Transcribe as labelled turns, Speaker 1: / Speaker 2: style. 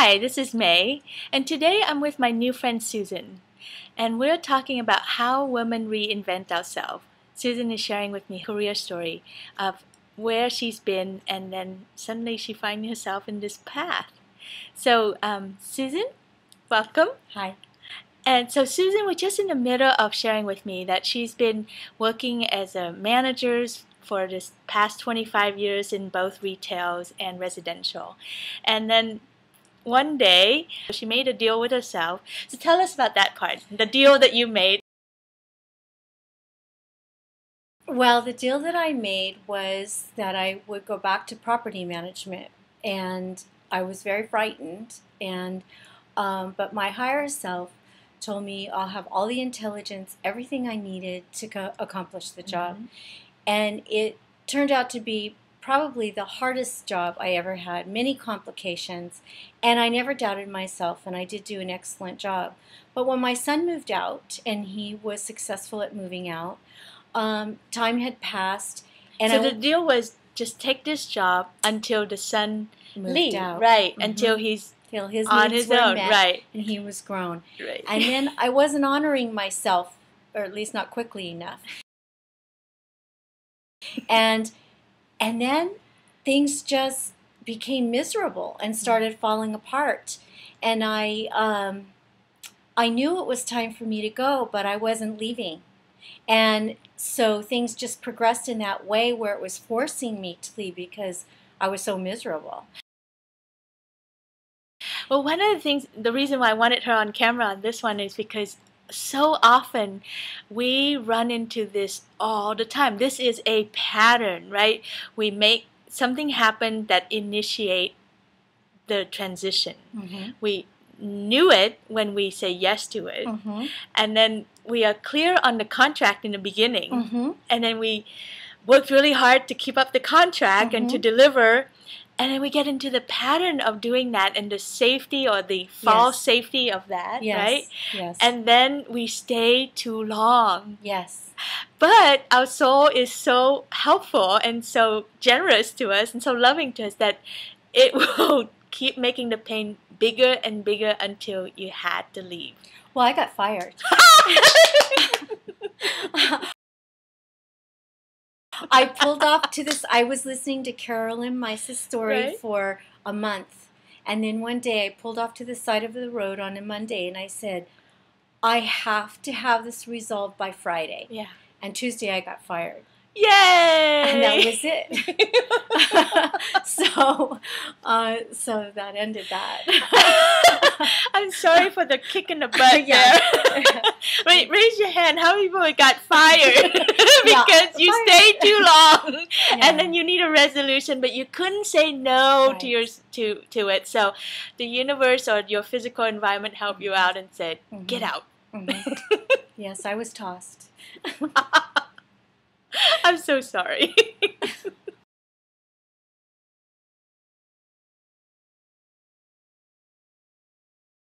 Speaker 1: Hi, this is May, and today I'm with my new friend Susan, and we're talking about how women reinvent ourselves. Susan is sharing with me her career story of where she's been, and then suddenly she finds herself in this path. So, Susan, welcome.
Speaker 2: Hi.
Speaker 1: And so Susan was just in the middle of sharing with me that she's been working as a manager for this past 25 years in both retail and residential. And then one day, she made a deal with herself. So tell us about that part, the deal that you made.
Speaker 2: Well, the deal that I made was that I would go back to property management, and I was very frightened. But my higher self told me I'll have all the intelligence, everything I needed to accomplish the job.
Speaker 1: Mm-hmm.
Speaker 2: And it turned out to be probably the hardest job I ever had, many complications, and I never doubted myself, and I did do an excellent job. But when my son moved out, and he was successful at moving out, time had passed. And
Speaker 1: so the deal was just take this job until the son leaves,
Speaker 2: out.
Speaker 1: Right,
Speaker 2: Mm-hmm.
Speaker 1: until he's
Speaker 2: his
Speaker 1: on
Speaker 2: needs
Speaker 1: his
Speaker 2: were
Speaker 1: own,
Speaker 2: met,
Speaker 1: right.
Speaker 2: And he was grown.
Speaker 1: Right.
Speaker 2: And then I wasn't honoring myself, or at least not quickly enough. And then things just became miserable and started falling apart. And I knew it was time for me to go, but I wasn't leaving. And so things just progressed in that way where it was forcing me to leave because I was so miserable.
Speaker 1: Well, one of the things, the reason why I wanted her on camera on this one is because so often we run into this all the time. This is a pattern, right? We make something happen that initiate the transition.
Speaker 2: Mm-hmm.
Speaker 1: We knew it when we say yes to it,
Speaker 2: Mm-hmm.
Speaker 1: and then we are clear on the contract in the beginning,
Speaker 2: Mm-hmm.
Speaker 1: and then we worked really hard to keep up the contract and to deliver. And then we get into the pattern of doing that and the safety or the false safety of that, right?
Speaker 2: Yes.
Speaker 1: And then we stay too long.
Speaker 2: Yes.
Speaker 1: But our soul is so helpful and so generous to us and so loving to us that it will keep making the pain bigger and bigger until you had to leave.
Speaker 2: Well, I got fired. I pulled off to this. I was listening to Carolyn Mice's story for a month. And then one day I pulled off to the side of the road on a Monday and I said, I have to have this resolved by Friday.
Speaker 1: Yeah.
Speaker 2: And Tuesday I got fired.
Speaker 1: Yay!
Speaker 2: And that was it. So that ended that.
Speaker 1: I'm sorry for the kick in the butt there. Wait, raise your hand. How many people got fired because you stayed too long, and then you need a resolution, but you couldn't say no to it. So the universe or your physical environment helped you out and said, "Get out."
Speaker 2: Yes, I was tossed.
Speaker 1: I'm so sorry.